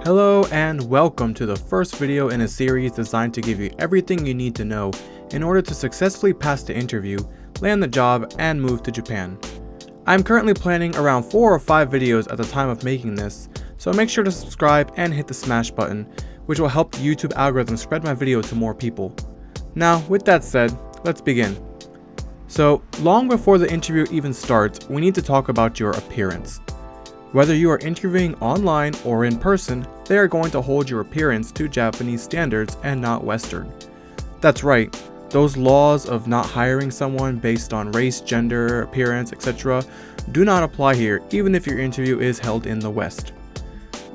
Hello and welcome to the first video in a series designed to give you everything you need to know in order to successfully pass the interview, land the job, and move to Japan. I'm currently planning around 4 or 5 videos at the time of making this, so make sure to subscribe and hit the smash button, which will help the YouTube algorithm spread my video to more people. Now, with that said, let's begin. So, long before the interview even starts, we need to talk about your appearance. Whether you are interviewing online or in person, they are going to hold your appearance to Japanese standards and not Western. That's right, those laws of not hiring someone based on race, gender, appearance, etc. do not apply here, even if your interview is held in the West.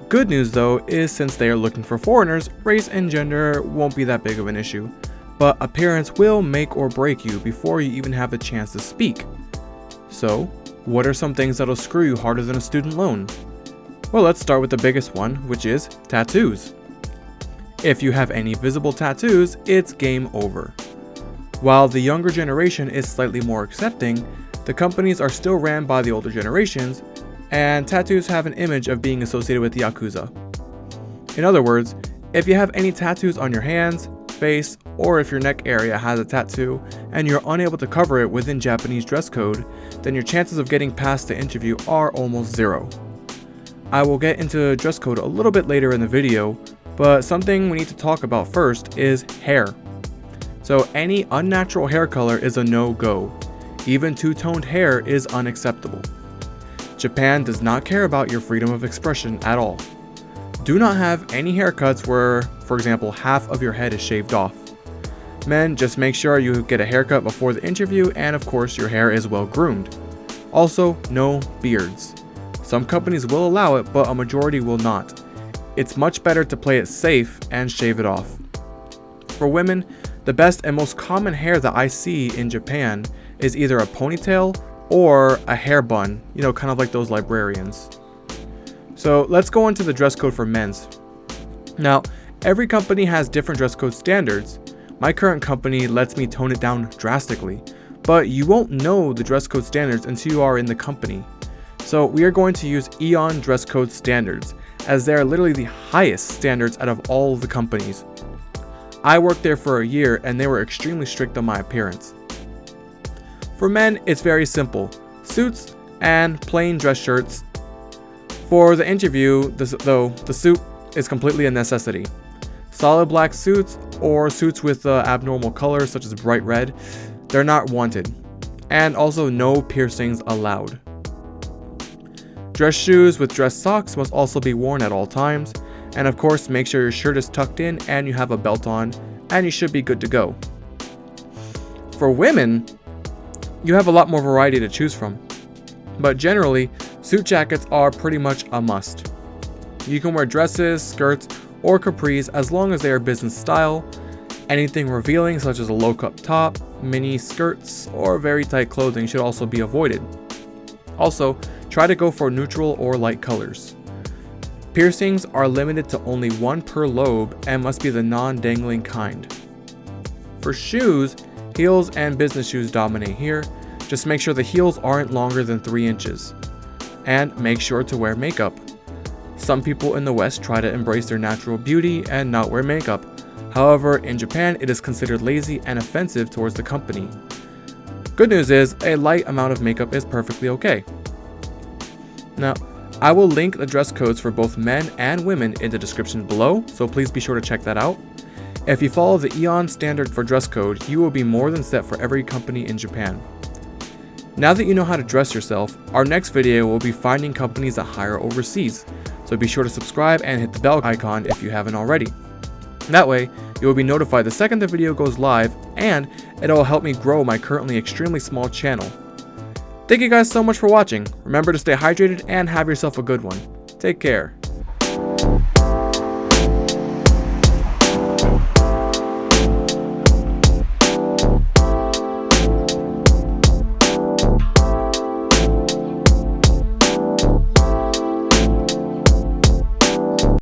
Good news though is since they are looking for foreigners, race and gender won't be that big of an issue, but appearance will make or break you before you even have the chance to speak. So, what are some things that'll screw you harder than a student loan? Well, let's start with the biggest one, which is tattoos. If you have any visible tattoos, it's game over. While the younger generation is slightly more accepting, the companies are still ran by the older generations, and tattoos have an image of being associated with the Yakuza. In other words, if you have any tattoos on your hands, face, or if your neck area has a tattoo and you're unable to cover it within Japanese dress code, then your chances of getting past the interview are almost zero. I will get into dress code a little bit later in the video, but something we need to talk about first is hair. So any unnatural hair color is a no-go. Even two-toned hair is unacceptable. Japan does not care about your freedom of expression at all. Do not have any haircuts where, for example, half of your head is shaved off. Men, just make sure you get a haircut before the interview, and of course your hair is well groomed. Also, no beards. Some companies will allow it, but a majority will not. It's much better to play it safe and shave it off. For women, the best and most common hair that I see in Japan is either a ponytail or a hair bun, kind of like those librarians. So let's go into the dress code for men's. Now, every company has different dress code standards. My current company lets me tone it down drastically, but you won't know the dress code standards until you are in the company. So we are going to use AEON dress code standards, as they are literally the highest standards out of all of the companies. I worked there for a year and they were extremely strict on my appearance. For men, it's very simple. Suits and plain dress shirts. For the interview, the suit is completely a necessity. Solid black suits or suits with abnormal colors such as bright red, they're not wanted. And also no piercings allowed. Dress shoes with dress socks must also be worn at all times. And of course, make sure your shirt is tucked in and you have a belt on, and you should be good to go. For women, you have a lot more variety to choose from. But generally, suit jackets are pretty much a must. You can wear dresses, skirts, or capris as long as they are business style. Anything revealing such as a low-cut top, mini skirts, or very tight clothing should also be avoided. Also, try to go for neutral or light colors. Piercings are limited to only 1 per lobe and must be the non-dangling kind. For shoes, heels and business shoes dominate here. Just make sure the heels aren't longer than 3 inches. And make sure to wear makeup. Some people in the West try to embrace their natural beauty and not wear makeup. However, in Japan, it is considered lazy and offensive towards the company. Good news is, a light amount of makeup is perfectly okay. Now, I will link the dress codes for both men and women in the description below, so please be sure to check that out. If you follow the AEON standard for dress code, you will be more than set for every company in Japan. Now that you know how to dress yourself, our next video will be finding companies that hire overseas, so be sure to subscribe and hit the bell icon if you haven't already. That way, you will be notified the second the video goes live, and it will help me grow my currently extremely small channel. Thank you guys so much for watching. Remember to stay hydrated and have yourself a good one. Take care.